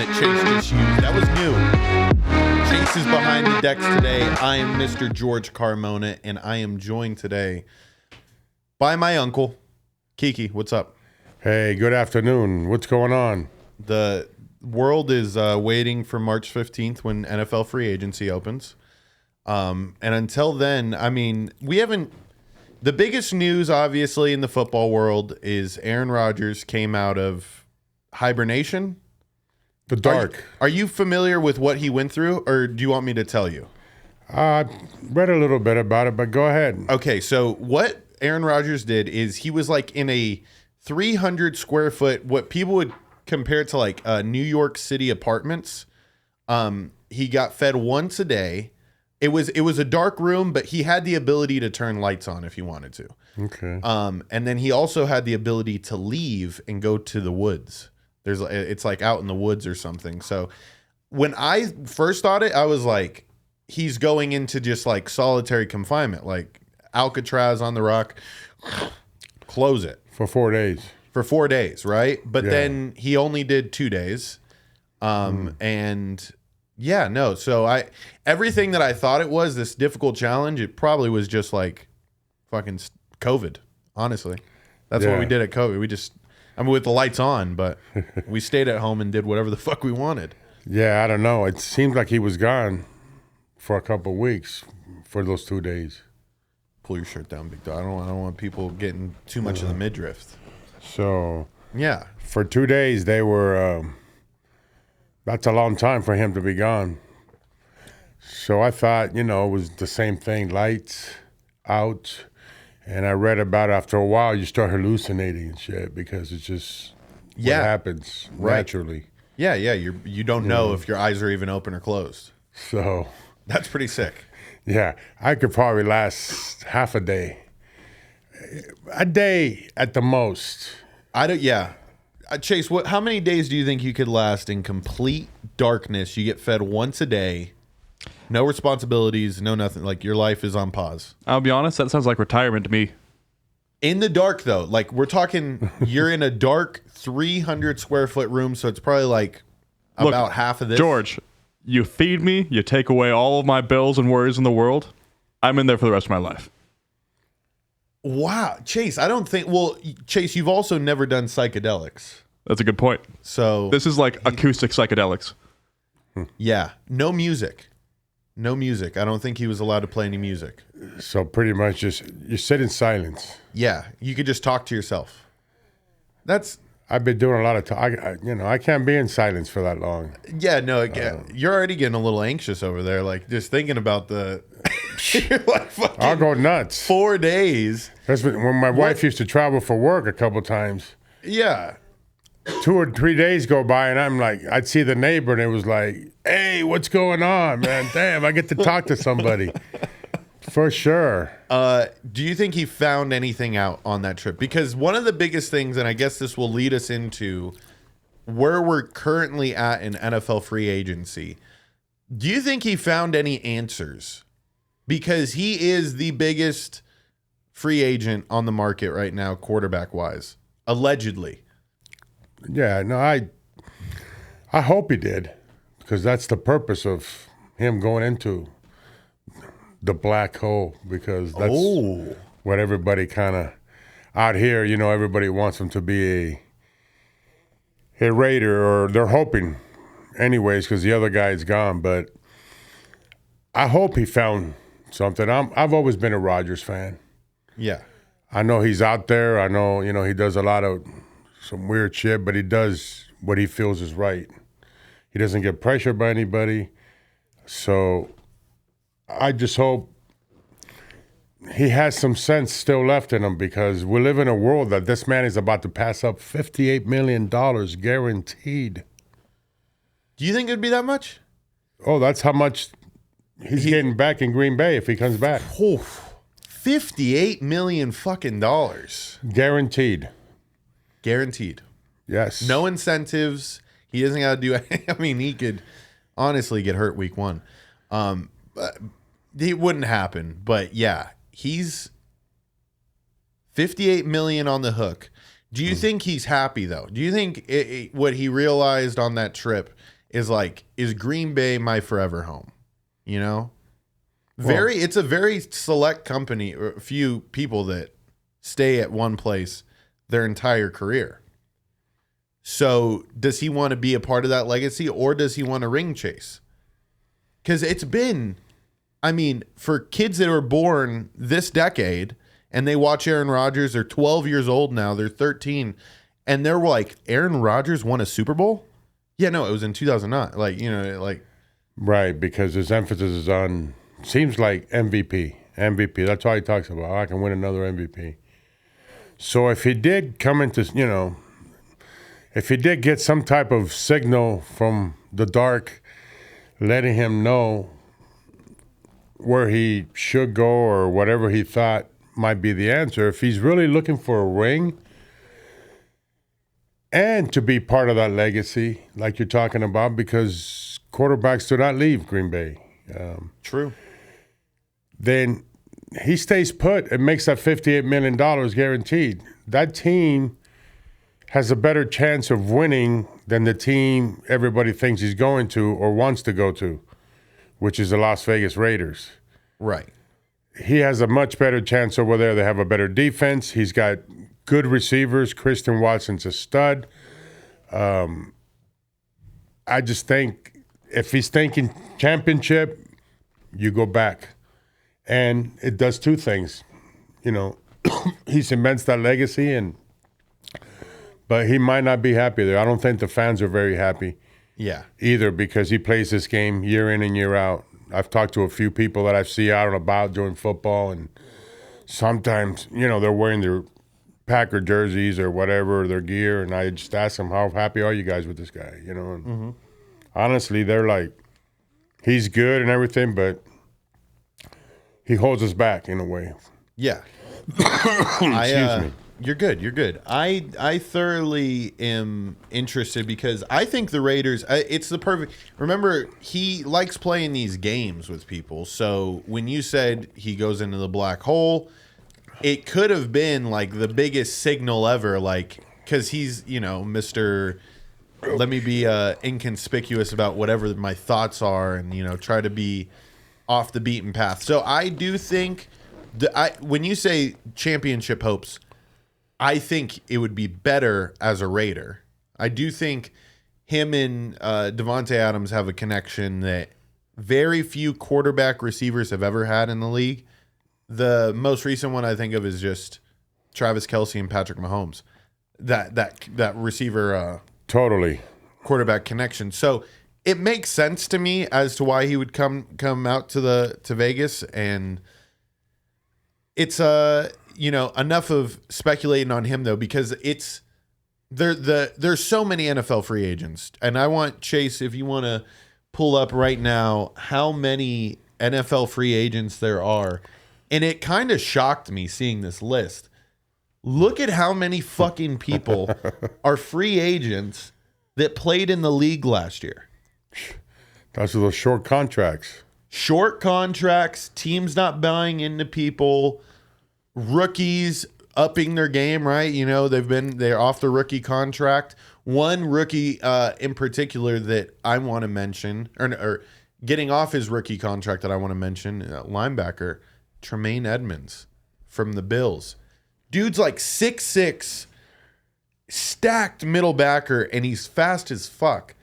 that Chase just used. That was new. Chase is behind the decks today. I am Mr. George Carmona, and I am joined today by my uncle, Kiki. What's up? Hey, good afternoon. What's going on? The world is waiting for March 15th when NFL free agency opens. And until then, I mean, we haven't... The biggest news, obviously, in the football world is Aaron Rodgers came out of hibernation. The dark. Are you familiar with what he went through, or do you want me to tell you? I read a little bit about it, but go ahead. Okay, so what Aaron Rodgers did is he was like in a 300 square foot, what people would compare it to like New York City apartments. He got fed once a day. It was a dark room, but he had the ability to turn lights on if he wanted to. Okay. And then he also had the ability to leave and go to the woods. It's like out in the woods or something. So when I first thought it, I was like, he's going into just like solitary confinement, like Alcatraz on the rock. Close it For 4 days. for 4 days, right? But Yeah. then he only did 2 days, and. Yeah, no. So everything that I thought it was, this difficult challenge, it probably was just like fucking COVID, honestly. That's what we did at COVID. With the lights on, but we stayed at home and did whatever the fuck we wanted. Yeah, I don't know. It seems like he was gone for a couple of weeks for those 2 days. Pull your shirt down, big dog. I don't want people getting too much of the midriff. So Yeah. for 2 days, they were... that's a long time for him to be gone. So I thought, it was the same thing, lights out. And I read about it, after a while, you start hallucinating and shit because it's just what happens naturally. Yeah, you don't know if your eyes are even open or closed. So That's pretty sick. yeah, I could probably last half a day. A day at the most. Chase, how many days do you think you could last in complete darkness? You get fed once a day, no responsibilities, no nothing. Like your life is on pause. I'll be honest, that sounds like retirement to me. In the dark, though, like we're talking, you're in a dark 300 square foot room, so it's probably like about half of this. George, you feed me, you take away all of my bills and worries in the world. I'm in there for the rest of my life. Wow, Chase, I don't think. Well, Chase, you've also never done psychedelics, That's a good point. so This is like acoustic psychedelics. yeah, no music. I don't think he was allowed to play any music. So pretty much just you sit in silence. Yeah, you could just talk to yourself. I've been doing a lot of I can't be in silence for that long. Yeah, no, you're already getting a little anxious over there, like just thinking about the. You're like fucking I'll go nuts. 4 days. That's when my wife used to travel for work a couple times. Yeah. 2 or 3 days go by and I'm like, I'd see the neighbor and it was like, hey, what's going on, man? Damn, I get to talk to somebody. For sure. Do you think he found anything out on that trip? Because one of the biggest things, and I guess this will lead us into where we're currently at in NFL free agency. Do you think he found any answers? Because he is the biggest free agent on the market right now, quarterback wise, allegedly. Yeah, no, I hope he did, because that's the purpose of him going into the black hole, because that's what everybody kind of out here, everybody wants him to be a Raider, or they're hoping anyways, because the other guy is gone. But I hope he found something. I've always been a Rodgers fan. Yeah. I know he's out there. I know, he does a lot of some weird shit, but he does what he feels is right. He doesn't get pressured by anybody. So I just hope he has some sense still left in him, because we live in a world that this man is about to pass up $58 million guaranteed. Do you think it'd be that much? Oh, that's how much he's getting back in Green Bay if he comes back. $58 million fucking dollars. Guaranteed. Guaranteed. Yes. No incentives. He doesn't got to do. I mean, he could honestly get hurt week one. It wouldn't happen. But yeah, he's $58 million on the hook. Do you think he's happy though? Do you think what he realized on that trip is like, is Green Bay my forever home? You know? It's a very select company, or a few people that stay at one place their entire career. So does he want to be a part of that legacy, or does he want to ring chase? Because it's been, I mean, for kids that were born this decade and they watch Aaron Rodgers, they're 12 years old now, they're 13, and they're like, Aaron Rodgers won a Super Bowl? Yeah, no, it was in 2009. Like, you know, like. Right, because his emphasis is on, seems like MVP. That's all he talks about. I can win another MVP. So if he did come into, you know, if he did get some type of signal from the dark letting him know where he should go or whatever he thought might be the answer, if he's really looking for a ring and to be part of that legacy like you're talking about, because quarterbacks do not leave Green Bay. True. Then he stays put and makes that $58 million guaranteed. That team has a better chance of winning than the team everybody thinks he's going to or wants to go to, which is the Las Vegas Raiders. Right. He has a much better chance over there. They have a better defense. He's got good receivers. Christian Watson's a stud. I just think if he's thinking championship, you go back. And it does two things. You know, he cements that legacy, but he might not be happy there. I don't think the fans are very happy either, because he plays this game year in and year out. I've talked to a few people that I see out and about doing football, and sometimes, you know, they're wearing their Packer jerseys or whatever, their gear, and I just ask them, how happy are you guys with this guy? You know, and honestly, they're like, he's good and everything, but he holds us back in a way. Yeah. Excuse me. You're good. You're good. I thoroughly am interested because I think the Raiders, it's the perfect. Remember, he likes playing these games with people. So when you said he goes into the black hole, it could have been like the biggest signal ever. Like, because he's, you know, Mr. Let me be inconspicuous about whatever my thoughts are, and, you know, try to be off the beaten path. So I do think when you say championship hopes, I think it would be better as a Raider. I do think him and Devontae Adams have a connection that very few quarterback receivers have ever had in the league. The most recent one I think of is just Travis Kelce and Patrick Mahomes. That receiver Totally quarterback connection. So it makes sense to me as to why he would come out to Vegas, and it's you know, enough of speculating on him though, because it's there's so many NFL free agents, and I want Chase, if you want to pull up right now how many NFL free agents there are, and it kind of shocked me seeing this list. Look at how many fucking people are free agents that played in the league last year. Those are those short contracts. Short contracts, teams not buying into people, rookies upping their game, right? You know, they're off the rookie contract. One rookie in particular that I want to mention, or getting off his rookie contract that I want to mention, linebacker Tremaine Edmonds from the Bills. Dude's like 6'6", stacked middle backer, and he's fast as fuck.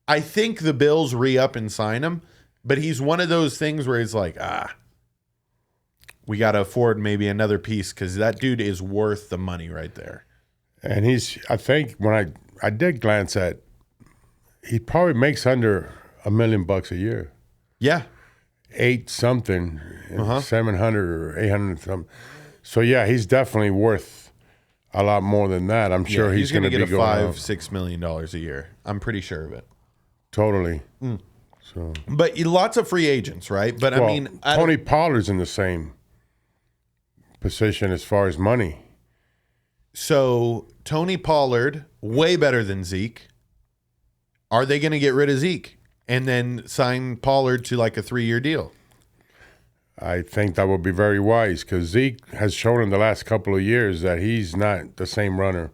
I think the Bills re-up and sign him, but he's one of those things where he's like, we got to afford maybe another piece, because that dude is worth the money right there. And I think when I did glance at, he probably makes under $1 million a year. Yeah. 8 something, 700 or 800 something. So yeah, he's definitely worth a lot more than that. I'm sure he's going to get be a going $5-6 million a year. I'm pretty sure of it. Totally. So, but lots of free agents, right? But I mean, Tony Pollard's in the same position as far as money. So Tony Pollard, way better than Zeke. Are they going to get rid of Zeke and then sign Pollard to like a 3-year deal? I think that would be very wise, because Zeke has shown in the last couple of years that he's not the same runner.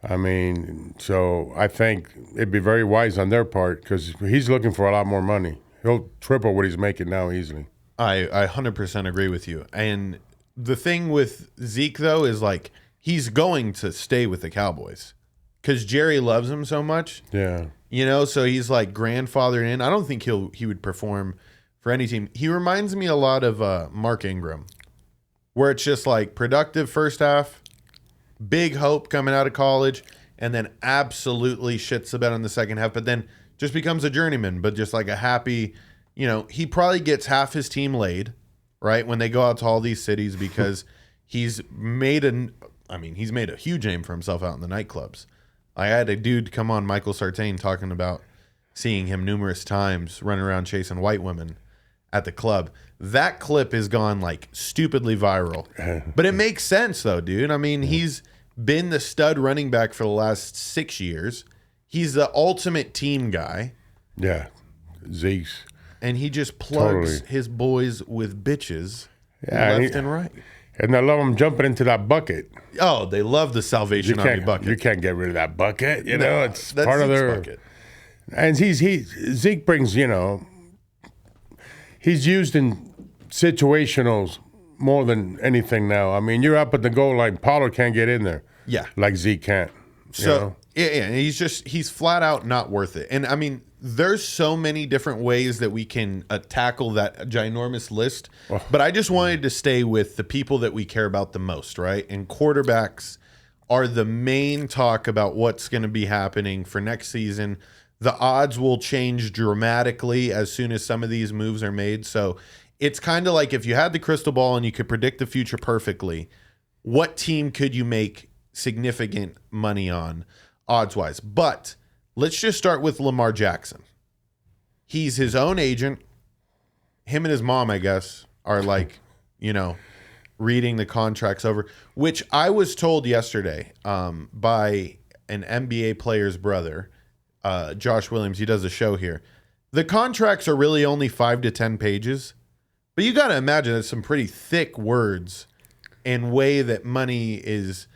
I mean, so I think it'd be very wise on their part because he's looking for a lot more money. He'll triple what he's making now easily. I 100% agree with you. And the thing with Zeke, though, is like he's going to stay with the Cowboys because Jerry loves him so much. Yeah. So he's like grandfathered in. I don't think he would perform for any team. He reminds me a lot of Mark Ingram, where it's just like productive first half, big hope coming out of college, and then absolutely shits the bed on the second half, but then just becomes a journeyman, but just like a happy, he probably gets half his team laid, right, when they go out to all these cities because he's made a huge name for himself out in the nightclubs. I had a dude come on, Michael Sartain, talking about seeing him numerous times running around chasing white women at the club. That clip has gone like stupidly viral. But it makes sense though, dude. I mean, he's been the stud running back for the last 6 years. He's the ultimate team guy. Yeah. Zeke's. And he just plugs his boys with bitches left and right. And I love him jumping into that bucket. Oh, they love the Salvation Army bucket. You can't get rid of that bucket. It's part of Zeke's their bucket. And Zeke brings, he's used in situationals more than anything now. I mean, you're up at the goal line. Pollard can't get in there. Yeah. Like Zeke can't. So, yeah, he's flat out not worth it. And, I mean, there's so many different ways that we can tackle that ginormous list. Oh. But I just wanted to stay with the people that we care about the most, right? And quarterbacks are the main talk about what's going to be happening for next season. The odds will change dramatically as soon as some of these moves are made. So it's kind of like if you had the crystal ball and you could predict the future perfectly, what team could you make significant money on odds-wise? But let's just start with Lamar Jackson. He's his own agent. Him and his mom, I guess, are like, reading the contracts over, which I was told yesterday by an NBA player's brother, Josh Williams. He does a show here. The contracts are really only 5 to 10 pages, but you got to imagine there's some pretty thick words and way that money is,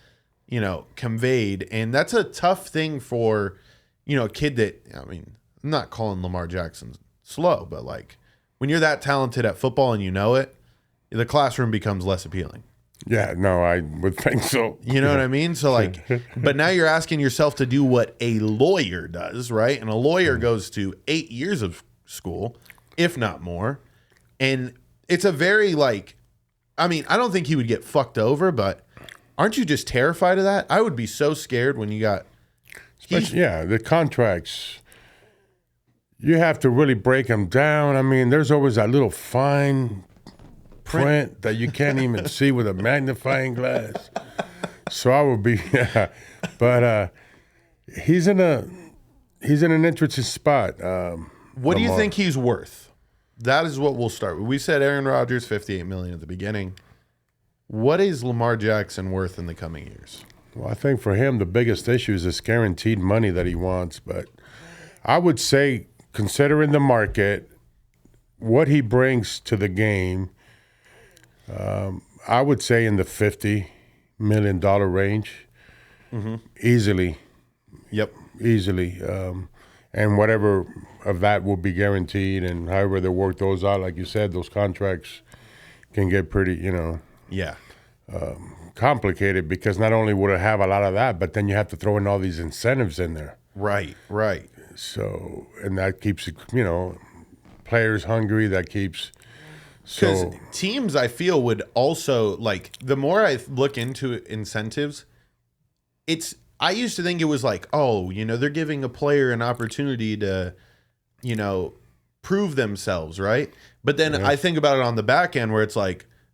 conveyed. And that's a tough thing for, a kid that, I'm not calling Lamar Jackson slow, but like when you're that talented at football and it, the classroom becomes less appealing. Yeah, no, I would think so. You know what I mean? So like, but now you're asking yourself to do what a lawyer does, right? And a lawyer goes to 8 years of school, if not more. And it's a very I don't think he would get fucked over, but aren't you just terrified of that? I would be so scared when you got... the contracts, you have to really break them down. There's always that little fine print that you can't even see with a magnifying glass. So I would be, but he's in an interesting spot. What do you think he's worth? That is what we'll start with. We said Aaron Rodgers, $58 million at the beginning. What is Lamar Jackson worth in the coming years? Well, I think for him the biggest issue is this guaranteed money that he wants. But I would say, considering the market, what he brings to the game, I would say in the $50 million range, easily. Yep. Easily. And whatever of that will be guaranteed, and however they work those out, like you said, those contracts can get pretty, Yeah. Complicated, because not only would it have a lot of that, but then you have to throw in all these incentives in there. Right. So, and that keeps, players hungry. That keeps... Because teams, I feel, would also, the more I look into incentives, I used to think it was they're giving a player an opportunity to, prove themselves, right? But then I think about it on the back end where it's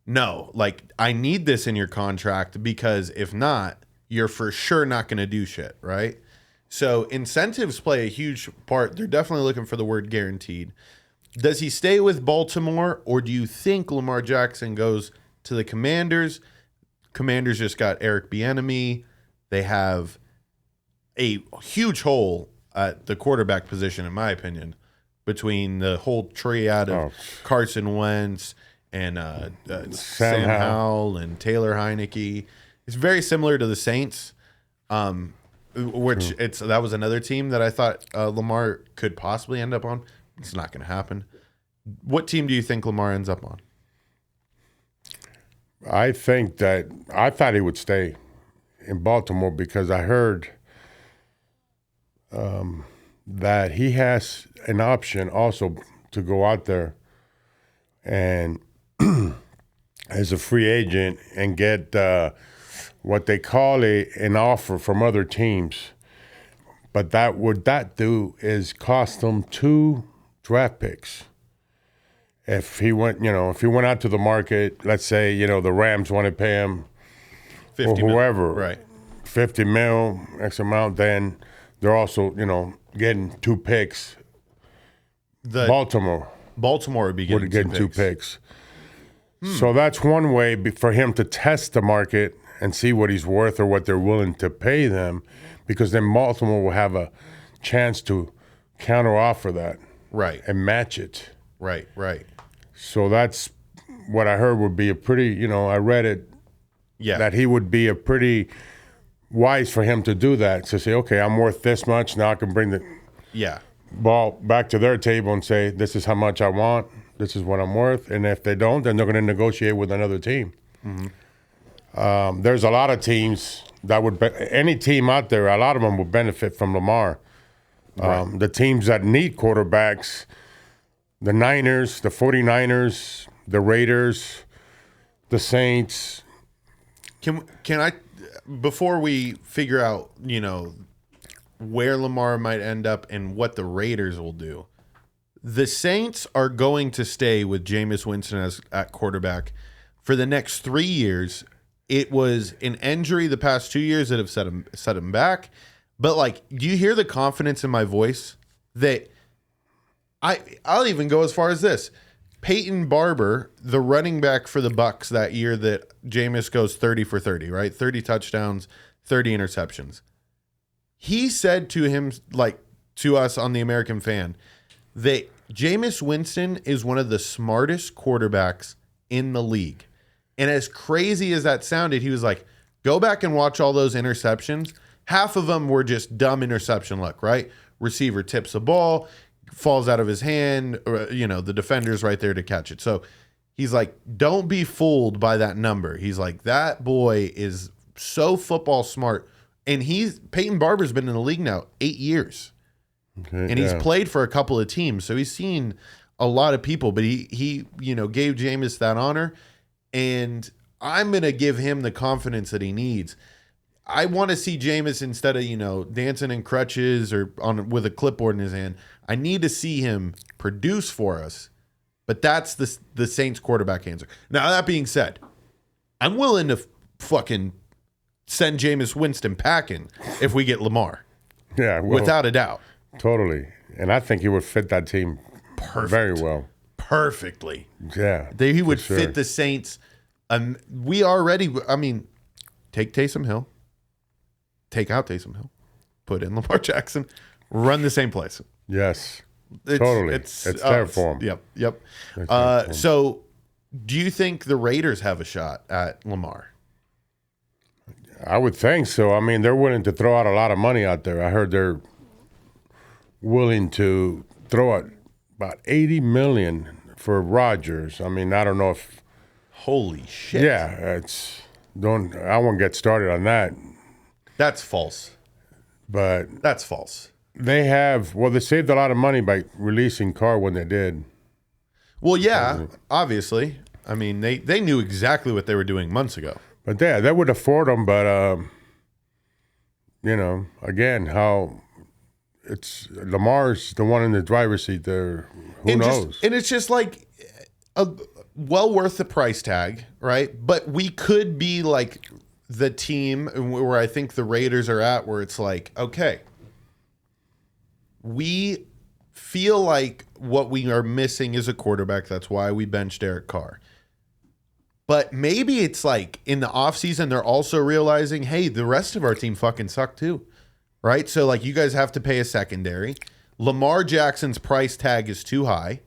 no, I need this in your contract because if not, you're for sure not going to do shit, right? So incentives play a huge part. They're definitely looking for the word guaranteed. Does he stay with Baltimore, or do you think Lamar Jackson goes to the Commanders? Commanders just got Eric Bieniemy. They have a huge hole at the quarterback position, in my opinion, between the whole triad of Carson Wentz and Sam Howell and Taylor Heineke. It's very similar to the Saints. which that was another team that I thought Lamar could possibly end up on. It's not going to happen. What team do you think Lamar ends up on? I thought he would stay in Baltimore because I heard that he has an option also to go out there and as a free agent and get what they call an offer from other teams. But what that do is cost them 2 draft picks. If he went out to the market, let's say, the Rams want to pay him 50 or whoever, right? 50 mil, X amount, then they're also, getting 2 picks. Baltimore would be getting 2 picks. So that's one way for him to test the market and see what he's worth or what they're willing to pay them, because then Baltimore will have a chance to counteroffer that, right, and match it, right. So that's what I heard would be a pretty, I read it, that he would be a pretty wise for him to do that, to say, okay, I'm worth this much, now I can bring the ball back to their table and say, this is how much I want, this is what I'm worth, and if they don't, then they're going to negotiate with another team. Mm-hmm. There's a lot of teams that any team out there, a lot of them would benefit from Lamar. Right. The teams that need quarterbacks, the Niners, the 49ers, the Raiders, the Saints. Can I, before we figure out, where Lamar might end up and what the Raiders will do, the Saints are going to stay with Jameis Winston at quarterback for the next 3 years. It was an injury the past 2 years that have set him back. But, do you hear the confidence in my voice that I'll even go as far as this. Peyton Barber, the running back for the Bucs that year that Jameis goes 30 for 30, right? 30 touchdowns, 30 interceptions. He said to us on the American Fan that Jameis Winston is one of the smartest quarterbacks in the league. And as crazy as that sounded, he was like, go back and watch all those interceptions. Half of them were just dumb interception luck, right? Receiver tips the ball, falls out of his hand, the defender's right there to catch it. So he's like, don't be fooled by that number. He's like, that boy is so football smart. And Peyton Barber's been in the league now 8 years. Okay, and he's played for a couple of teams. So he's seen a lot of people, but he gave Jameis that honor. And I'm going to give him the confidence that he needs. I want to see Jameis instead of, dancing in crutches or with a clipboard in his hand. I need to see him produce for us. But that's the Saints quarterback answer. Now, that being said, I'm willing to fucking send Jameis Winston packing if we get Lamar. Yeah. Well, without a doubt. Totally. And I think he would fit that team very well. Perfectly. Yeah. He would fit the Saints. We already, take Taysom Hill. Take out Taysom Hill. Put in Lamar Jackson. Run the same place. Yes. Totally. It's there for him. Yep. So do you think the Raiders have a shot at Lamar? I would think so. They're willing to throw out a lot of money out there. I heard they're willing to throw out about $80 million for Rodgers. I don't know if. Holy shit! Yeah, I won't get started on that. That's false. But that's false. They saved a lot of money by releasing Carr when they did. Well, yeah, obviously. They knew exactly what they were doing months ago. But yeah, that would afford them. But again, how it's Lamar's the one in the driver's seat there. Who knows? And it's just like well worth the price tag, right? But we could be like the team where I think the Raiders are at, where it's like, okay, we feel like what we are missing is a quarterback. That's why we benched Derek Carr. But maybe it's like in the offseason, they're also realizing, hey, the rest of our team fucking suck too, right? So you guys have to pay a secondary. Lamar Jackson's price tag is too high.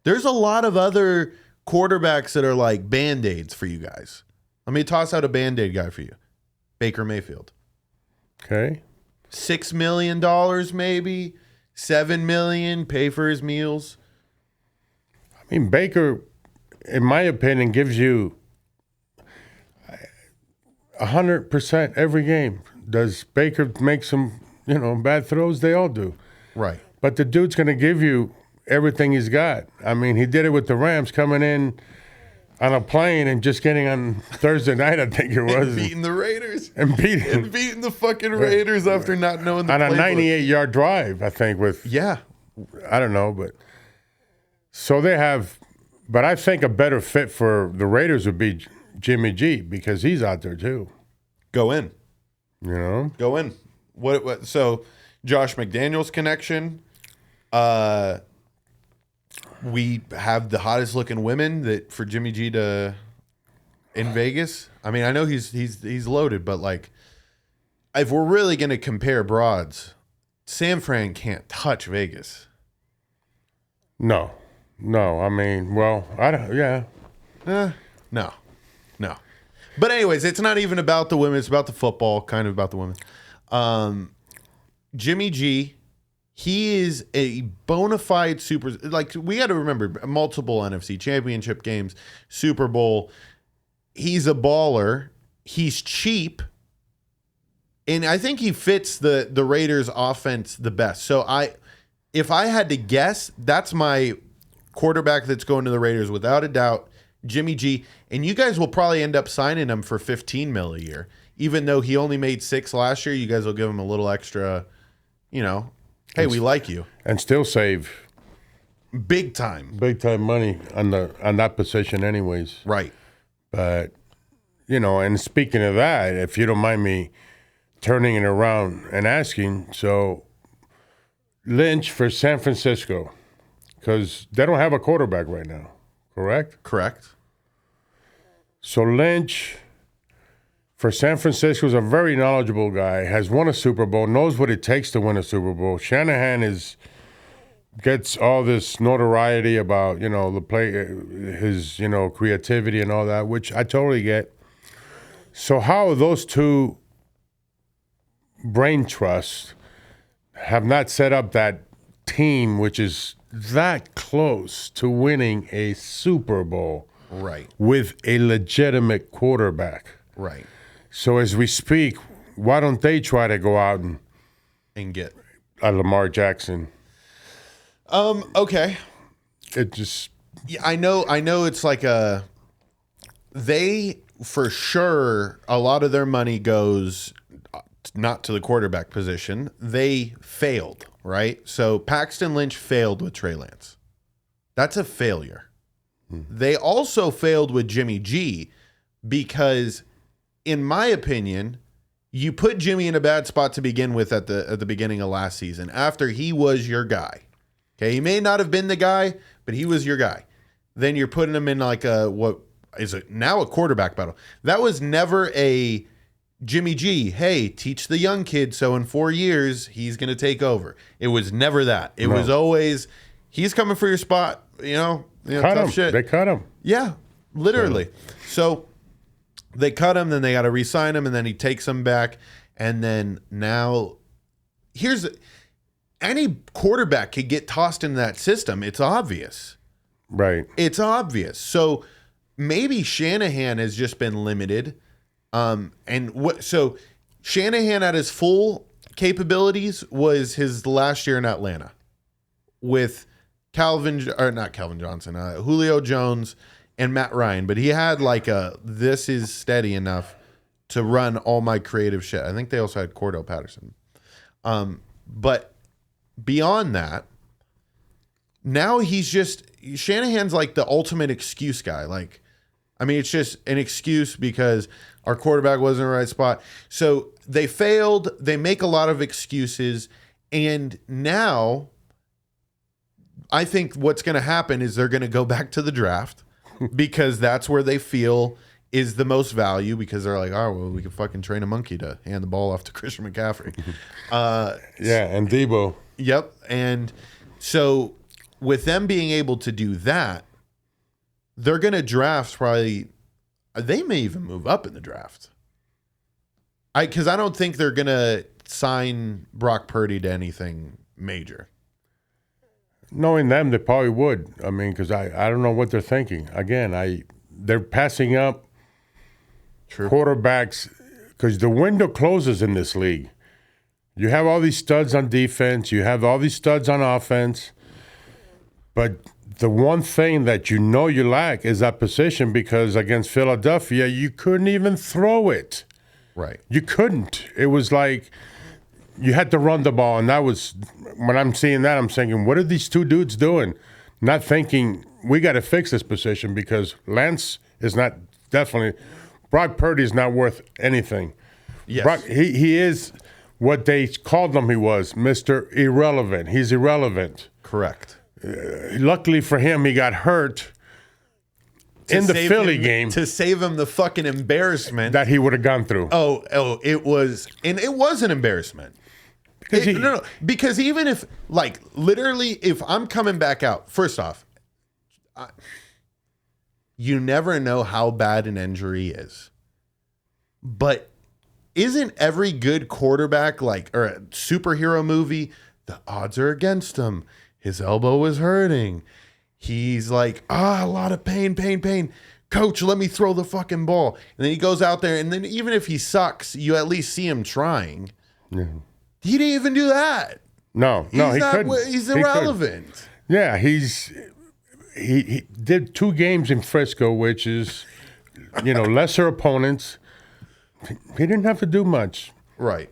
There's a lot of other quarterbacks that are like Band-Aids for you guys. Let me toss out a Band-Aid guy for you. Baker Mayfield. Okay. $6 million, maybe $7 million, pay for his meals. I mean, Baker, in my opinion, gives you 100% every game. Does Baker make some, bad throws? They all do. Right. But the dude's going to give you everything he's got. I mean, he did it with the Rams coming in on a plane and just getting on Thursday night, I think it was. And beating the Raiders. And beating the fucking Raiders after not knowing the on playbook. a 98-yard drive, I think, with, I don't know, but. So they have, but I think a better fit for the Raiders would be Jimmy G because he's out there too. Go in. Go in. What so Josh McDaniels connection. We have the hottest looking women that for Jimmy G to in Vegas. I mean, I know he's loaded, but like if we're really gonna compare broads, San Fran can't touch Vegas. No. I mean, well, I don't. Yeah. No. But anyways, it's not even about the women. It's about the football. Kind of about the women. Jimmy G. He is a bona fide super. Like, we got to remember, multiple NFC championship games, Super Bowl. He's a baller. He's cheap. And I think he fits the Raiders offense the best. So if I had to guess, that's my quarterback that's going to the Raiders without a doubt, Jimmy G. And you guys will probably end up signing him for $15 million a year. Even though he only made $6 million last year, you guys will give him a little extra, hey, we like you. And still save big time money on that position anyways. Right. But, and speaking of that, if you don't mind me turning it around and asking, so Lynch for San Francisco, because they don't have a quarterback right now, correct? Correct. So Lynch for San Francisco is a very knowledgeable guy, has won a Super Bowl, knows what it takes to win a Super Bowl. Shanahan gets all this notoriety about, the play, his, creativity and all that, which I totally get. So how those two brain trusts have not set up that team, which is that close to winning a Super Bowl, right, with a legitimate quarterback, right? So as we speak, why don't they try to go out and get a Lamar Jackson? Okay. It just, I know. It's like they for sure. A lot of their money goes not to the quarterback position. They failed, right? So Paxton Lynch failed with Trey Lance. That's a failure. They also failed with Jimmy G because, in my opinion, you put Jimmy in a bad spot to begin with at the beginning of last season after he was your guy. Okay, he may not have been the guy, but he was your guy. Then you're putting him in like what is it now, a quarterback battle. That was never a Jimmy G, hey, teach the young kid so in 4 years he's going to take over. It was never that. It was always, he's coming for your spot, cut tough him. shit. They cut him. Yeah, literally. So they cut him, then they got to re-sign him, and then he takes them back. And then now, any quarterback could get tossed into that system. It's obvious. Right. It's obvious. So maybe Shanahan has just been limited. So Shanahan at his full capabilities was his last year in Atlanta with Julio Jones and Matt Ryan, but he had like this is steady enough to run all my creative shit. I think they also had Cordell Patterson. But beyond that, now Shanahan's like the ultimate excuse guy. Like, I mean, it's just an excuse because our quarterback wasn't in the right spot. So they failed. They make a lot of excuses. And now I think what's going to happen is they're going to go back to the draft because that's where they feel is the most value because they're like, oh, well, we can fucking train a monkey to hand the ball off to Christian McCaffrey. And Debo. Yep. And so with them being able to do that, they're going to draft probably, they may even move up in the draft. Because I don't think they're going to sign Brock Purdy to anything major. Knowing them, they probably would. I mean, because I don't know what they're thinking. Again, they're passing up quarterbacks because the window closes in this league. You have all these studs on defense. You have all these studs on offense. But the one thing that you lack is that position, because against Philadelphia, you couldn't even throw it. Right. You couldn't. It was like you had to run the ball. And that was, when I'm seeing that, I'm thinking, what are these two dudes doing? Not thinking, we got to fix this position, because Lance is not Brock Purdy is not worth anything. Yes. Brock, he is what they called him he was, Mr. Irrelevant. He's irrelevant. Correct. Luckily for him, he got hurt in the Philly game to save him the fucking embarrassment that he would have gone through. Oh, it was an embarrassment. Because even if, like, literally, if I'm coming back out, first off, you never know how bad an injury is. But isn't every good quarterback, like, or a superhero movie, the odds are against him? His elbow was hurting. He's like, a lot of pain. Coach, let me throw the fucking ball. And then he goes out there, and then even if he sucks, you at least see him trying. Yeah. He didn't even do that. No, he couldn't. He's irrelevant. Yeah, he did 2 games in Frisco, which is, lesser opponents. He didn't have to do much. Right.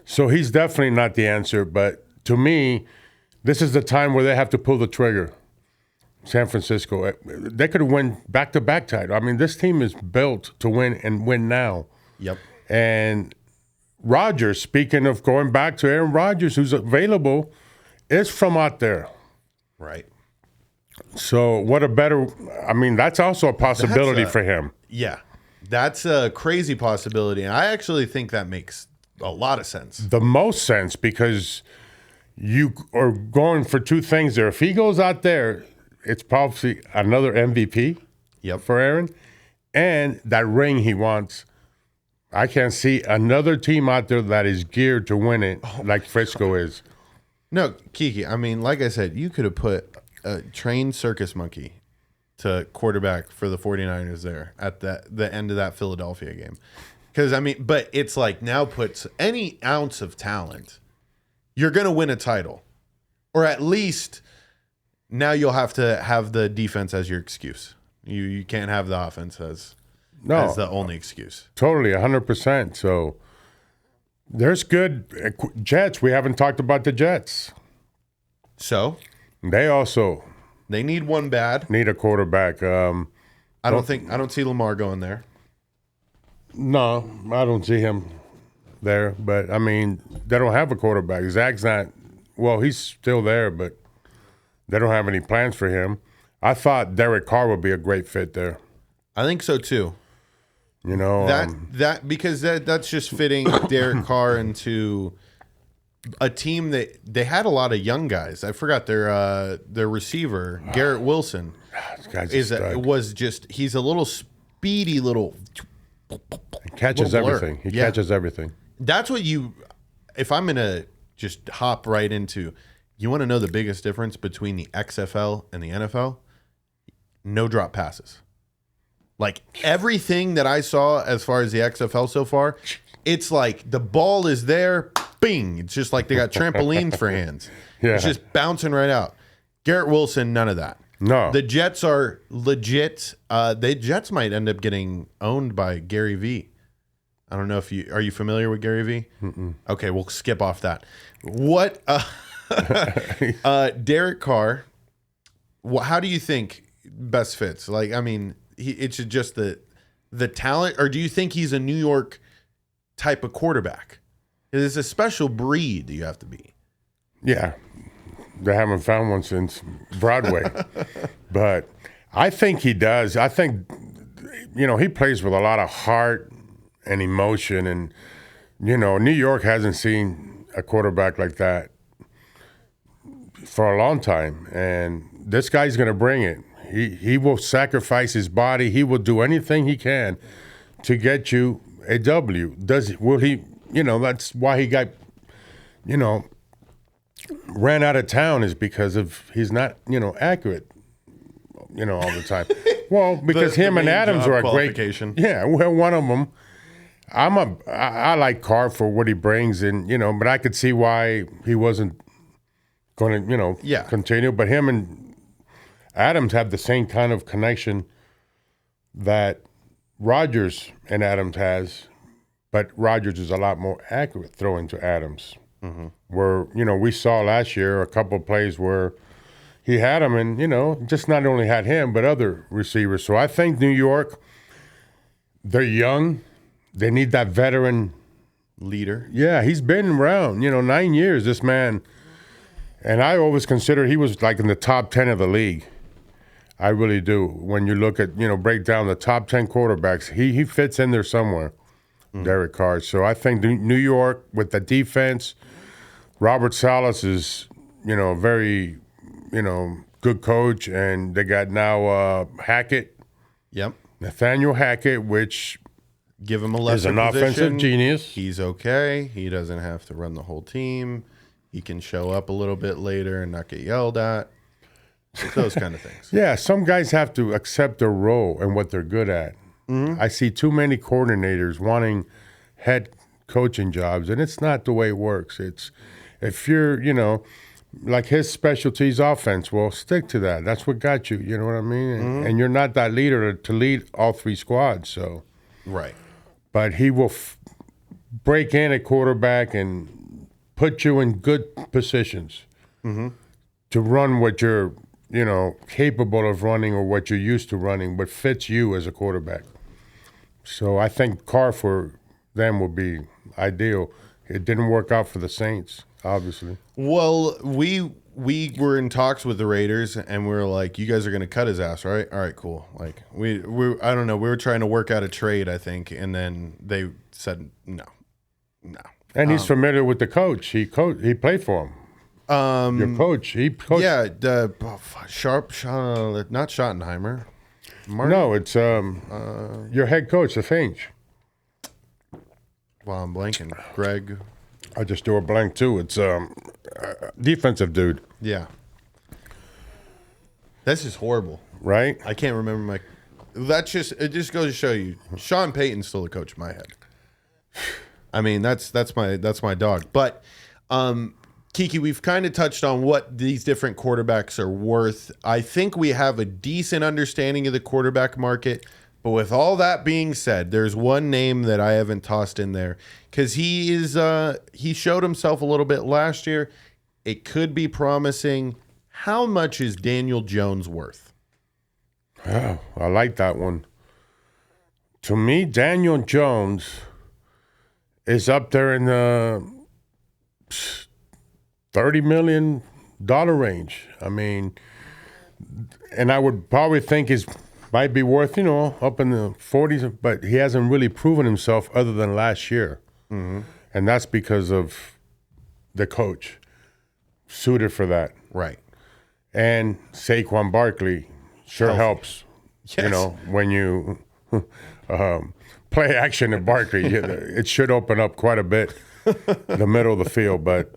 So he's definitely not the answer. But to me, this is the time where they have to pull the trigger. San Francisco, they could have won back-to-back title. I mean, this team is built to win and win now. Yep. And Rodgers, speaking of going back to Aaron Rodgers, who's available, is from out there. Right. So that's also a possibility for him. Yeah. That's a crazy possibility. And I actually think that makes a lot of sense. The most sense, because you are going for 2 things there. If he goes out there, it's probably another MVP for Aaron, and that ring he wants. I can't see another team out there that is geared to win it like Frisco is. No, Kiki, I mean, like I said, you could have put a trained circus monkey to quarterback for the 49ers there at the end of that Philadelphia game. Because, I mean, but it's like now puts any ounce of talent, you're going to win a title. Or at least now you'll have to have the defense as your excuse. You can't have the offense as the only excuse. Totally, 100%. So there's good Jets. We haven't talked about the Jets. So? They need one bad. Need a quarterback. I don't see Lamar going there. No, I don't see him there. But, I mean, they don't have a quarterback. Zach's not – well, he's still there, but they don't have any plans for him. I thought Derek Carr would be a great fit there. I think so, too. Because that's just fitting Derek Carr into a team that they had a lot of young guys. I forgot their receiver, Garrett Wilson. He's a little speedy little – he catches everything. He catches everything. That's what if I'm going to just hop right into, you want to know the biggest difference between the XFL and the NFL? No drop passes. Like everything that I saw as far as the XFL so far, it's like the ball is there, bing. It's just like they got trampolines for hands. Yeah. It's just bouncing right out. Garrett Wilson, none of that. No. The Jets are legit. The Jets might end up getting owned by Gary Vee. I don't know if are you familiar with Gary Vee? Mm-mm. Okay, we'll skip off that. What Derek Carr, how do you think best fits? Like, I mean, it's just the talent, or do you think he's a New York type of quarterback? It's a special breed you have to be. Yeah. They haven't found one since Broadway. But I think he does. I think, he plays with a lot of heart and emotion. And, New York hasn't seen a quarterback like that for a long time. And this guy's going to bring it. He will sacrifice his body. He will do anything he can to get you a W. Will he that's why he got, ran out of town is because of he's not, accurate, all the time. Well, because him and Adams are a great. Yeah, well, one of them. I like Carr for what he brings, and but I could see why he wasn't going to, continue. But him and Adams have the same kind of connection that Rodgers and Adams has, but Rodgers is a lot more accurate throwing to Adams. Mm-hmm. Where we saw last year a couple of plays where he had him, and just not only had him but other receivers. So I think New York, they're young. They need that veteran leader. Yeah, he's been around, 9 years, this man. And I always consider he was like in the top 10 of the league. I really do. When you look at, break down the top 10 quarterbacks, he fits in there somewhere, Derek Carr. So I think New York with the defense, Robert Salas is, a very, good coach. And they got now Hackett. Yep. Nathaniel Hackett, which give him a lesser is an offensive genius. He's okay. He doesn't have to run the whole team. He can show up a little bit later and not get yelled at. Those kind of things. Yeah, some guys have to accept their role and what they're good at. Mm-hmm. I see too many coordinators wanting head coaching jobs, and it's not the way it works. It's if you're, like his specialties offense, well, stick to that. That's what got you. You know what I mean? And you're not that leader to lead all three squads. So, right. But he will break in at quarterback and put you in good positions to run what you're, capable of running or what you're used to running, but fits you as a quarterback. So I think Carr for them would be ideal. It didn't work out for the Saints, obviously. Well, we were in talks with the Raiders, and we were like, "You guys are going to cut his ass, right? All right, cool." Like we I don't know. We were trying to work out a trade, I think, and then they said no. And he's familiar with the coach. He played for him. Your coach. He coached. Yeah, not Schottenheimer. No, it's your head coach, the Finch. Well, I'm blanking. Greg. I just do a blank too. It's defensive dude. Yeah. That's just horrible. Right? I can't remember it just goes to show you, Sean Payton's still the coach in my head. I mean, that's my dog. But Kiki, we've kind of touched on what these different quarterbacks are worth. I think we have a decent understanding of the quarterback market. But with all that being said, there's one name that I haven't tossed in there because he showed himself a little bit last year. It could be promising. How much is Daniel Jones worth? Oh, I like that one. To me, Daniel Jones is up there in the $30 million range. I mean, and I would probably think might be worth, up in the 40s, but he hasn't really proven himself other than last year. Mm-hmm. And that's because of the coach suited for that. Right. And Saquon Barkley sure helps, yes. When you play action at Barkley, it should open up quite a bit the middle of the field. But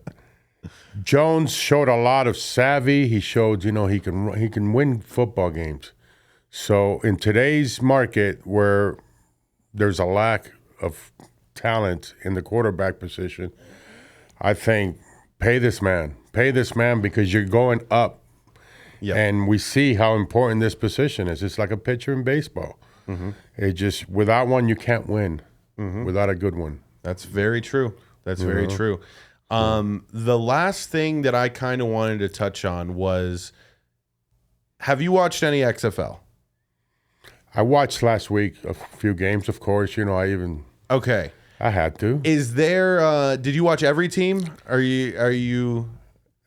Jones showed a lot of savvy. He showed, he can win football games. So in today's market where there's a lack of talent in the quarterback position, I think pay this man because you're going up. Yep. And we see how important this position is. It's like a pitcher in baseball. Mm-hmm. It just, without one, you can't win. Mm-hmm. Without a good one. That's very true. That's very true. The last thing that I kind of wanted to touch on was, have you watched any XFL? I watched last week a few games, of course. Okay. I had to. Is there? Did you watch every team? Are you?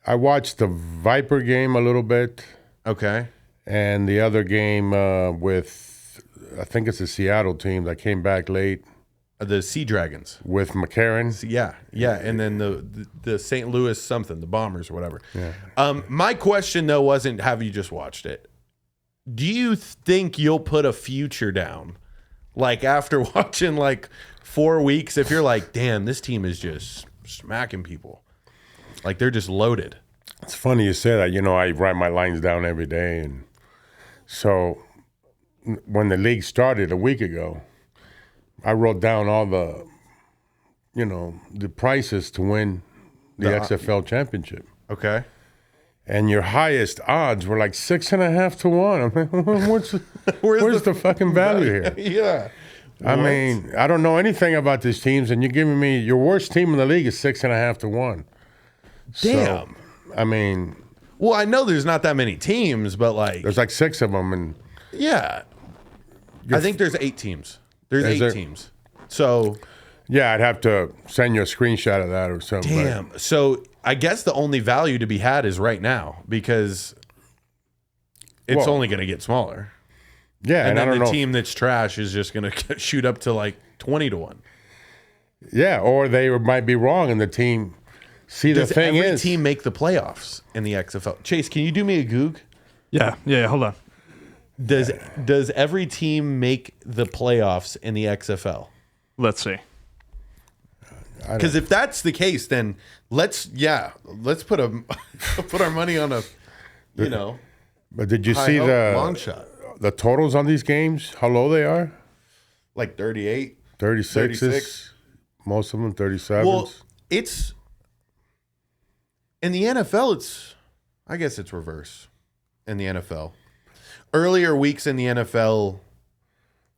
I watched the Viper game a little bit. Okay. And the other game with, I think it's the Seattle team that came back late. The Sea Dragons with McCarron. Yeah, and then the St. Louis something, the Bombers or whatever. Yeah. My question though wasn't have you just watched it. Do you think you'll put a future down Like after watching like 4 weeks, if you're like, damn, this team is just smacking people. Like they're just loaded. It's funny you say that. I write my lines down every day. And so when the league started a week ago, I wrote down all the, the prices to win the XFL championship. Okay. And your highest odds were like 6.5 to 1. I'm like, where's the fucking value here? Yeah. I mean, I don't know anything about these teams, and you're giving me your worst team in the league is 6.5 to 1. Damn. So, I mean, well, I know there's not that many teams, but like there's like 6 of them, and yeah, I think there's 8 teams. There's Is 8 there? teams. So yeah, I'd have to send you a screenshot of that or something. damn. So I guess the only value to be had is right now because it's Well, only going to get smaller. Yeah, And I then don't the know. team that's trash is just going to shoot up to like 20 to 1. Yeah, or they might be wrong, and the team. See, the Does thing every is, team make the playoffs in the XFL? Chase, can you do me a goog? Yeah. Hold on. Does every team make the playoffs in the XFL? Let's see. Because if that's the case, then let's put our money on a but did you high see hope long shot the totals on these games? How low they are? like 38. 36s. 36. Most of them 37s. Well, it's in the NFL. I guess it's reverse in the NFL. Earlier weeks in the NFL,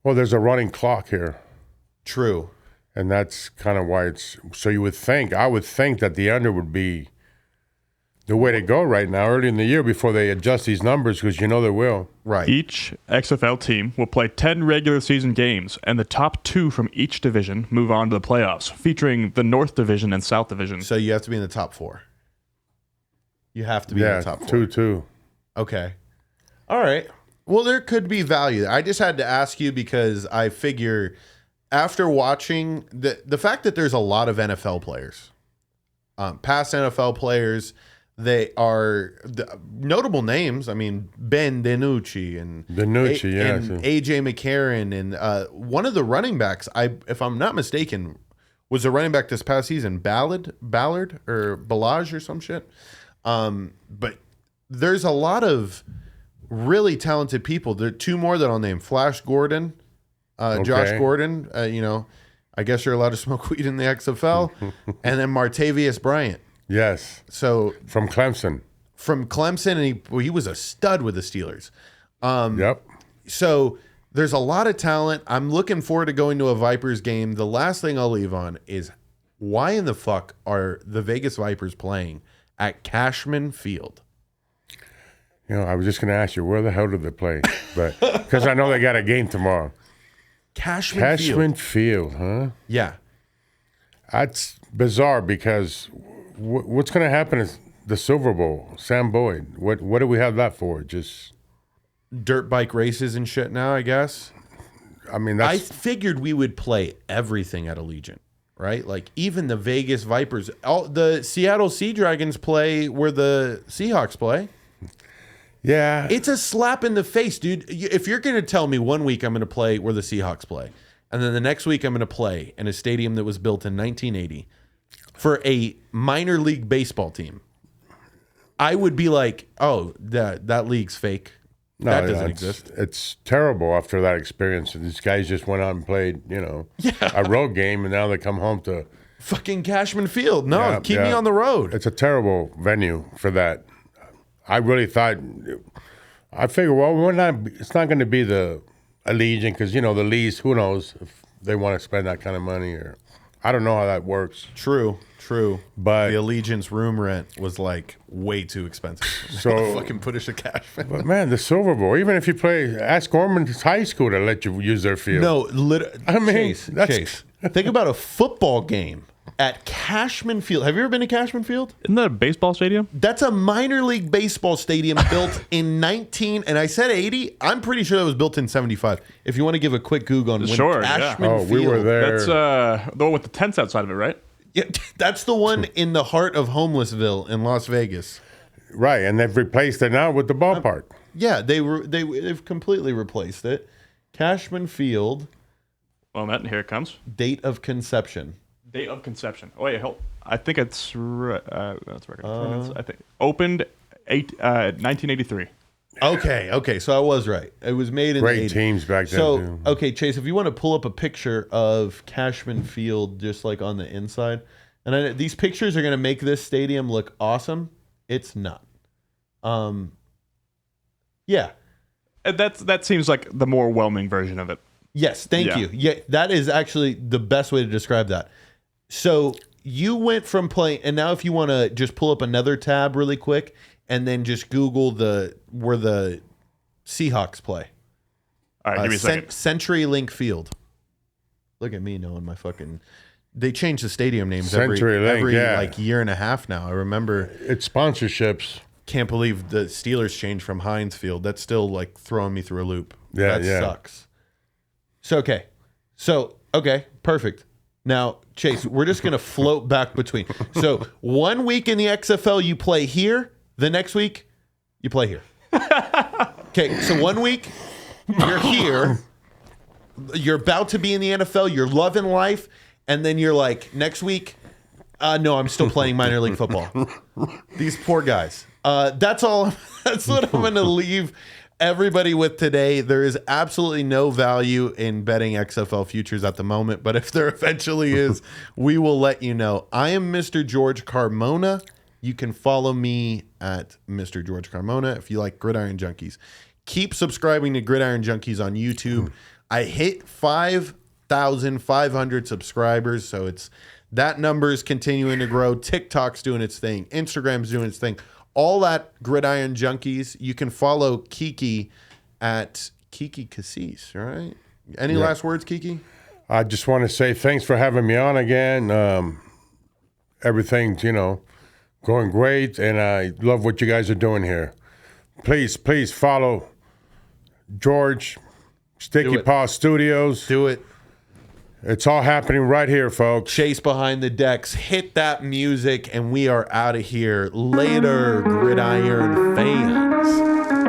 Well, there's a running clock here. true. And that's kind of why it's so I would think that the under would be the way to go right now, early in the year before they adjust these numbers, because they will. Right. Each XFL team will play 10 regular season games, and the top 2 from each division move on to the playoffs, featuring the North Division and South Division. So you have to be in the top 4. You have to be in the top 4. 2-2. Okay. All right. Well, there could be value. I just had to ask you because I figure after watching the fact that there's a lot of NFL players, past NFL players, they are notable names. I mean, Ben DiNucci and AJ McCarron and one of the running backs. If I'm not mistaken, was a running back this past season, Ballard or Ballage or some shit. But there's a lot of really talented people. There are 2 more that I'll name: Flash Gordon, Josh Gordon. I guess you're allowed to smoke weed in the XFL, and then Martavius Bryant. Yes. So From Clemson. And he was a stud with the Steelers. Yep. So there's a lot of talent. I'm looking forward to going to a Vipers game. The last thing I'll leave on is why in the fuck are the Vegas Vipers playing at Cashman Field? I was just going to ask you, where the hell do they play? But because I know they got a game tomorrow. Cashman Field, huh? Yeah. That's bizarre because what's going to happen is the Silver Bowl, Sam Boyd. What do we have that for? Just dirt bike races and shit now, I guess. I mean, I figured we would play everything at Allegiant, right? Like even the Vegas Vipers, all the Seattle Sea Dragons play where the Seahawks play. Yeah. It's a slap in the face, dude. If you're going to tell me one week I'm going to play where the Seahawks play, and then the next week I'm going to play in a stadium that was built in 1980 for a minor league baseball team, I would be like, oh, that league's fake. No, that doesn't exist. It's terrible after that experience. These guys just went out and played, a road game, and now they come home to fucking Cashman Field. No, keep me on the road. It's a terrible venue for that. I really thought, I figured, well, it's not going to be the Allegiant because, the Lees, who knows if they want to spend that kind of money or I don't know how that works. True. But the Allegiant's room rent was like way too expensive. So fucking put us a cash. But man, the Silver Bowl, even if you play, ask Gorman's High School to let you use their field. No, Chase. Think about a football game at Cashman Field. Have you ever been to Cashman Field? Isn't that a baseball stadium? That's a minor league baseball stadium built in and I said 80. I'm pretty sure that was built in 75. If you want to give a quick Google on when Cashman Field. We were there. That's the one with the tents outside of it, right? Yeah, that's the one in the heart of Homelessville in Las Vegas. Right, and they've replaced it now with the ballpark. Yeah, they've completely replaced it. Cashman Field. Moment, here it comes. Date of conception. Date of conception. Oh, wait, hold. I think it's that's record. I think opened 1983. Okay. So I was right. It was made in Great the 80s. teams back then. So, too. okay, Chase, if you want to pull up a picture of Cashman Field just like on the inside, and these pictures are going to make this stadium look awesome. It's not. Yeah. That seems like the more whelming version of it. Yes, thank you. Yeah, that is actually the best way to describe that. So you went from playing, and now if you want to just pull up another tab really quick, and then just Google where the Seahawks play. All right, give me a second. CenturyLink Field. Look at me knowing my fucking. They change the stadium names every like year and a half now. I remember It's sponsorships. Can't believe the Steelers changed from Heinz Field. That's still like throwing me through a loop. Yeah, that sucks. So okay, perfect. Now, Chase, we're just gonna float back between. So 1 week in the XFL, you play here. The next week, you play here. Okay, so 1 week, you're here. You're about to be in the NFL. You're loving life, and then you're like, next week, no, I'm still playing minor league football. These poor guys. That's all. That's what I'm going to leave everybody with today. There is absolutely no value in betting XFL futures at the moment, but if there eventually is, we will let you know. I am Mr. George Carmona. You can follow me at Mr. George Carmona if you like Gridiron Junkeez. Keep subscribing to Gridiron Junkeez on YouTube. I hit 5,500 subscribers, so that number is continuing to grow. TikTok's doing its thing. Instagram's doing its thing. All that Gridiron Junkeez. You can follow Kiki at Kiki Cassis, right? Any last words, Kiki? I just want to say thanks for having me on again. Everything's, going great, and I love what you guys are doing here. Please follow George, Sticky Paws Studios. Do it. It's all happening right here, folks. Chase behind the decks. Hit that music, and we are out of here. Later, Gridiron fans.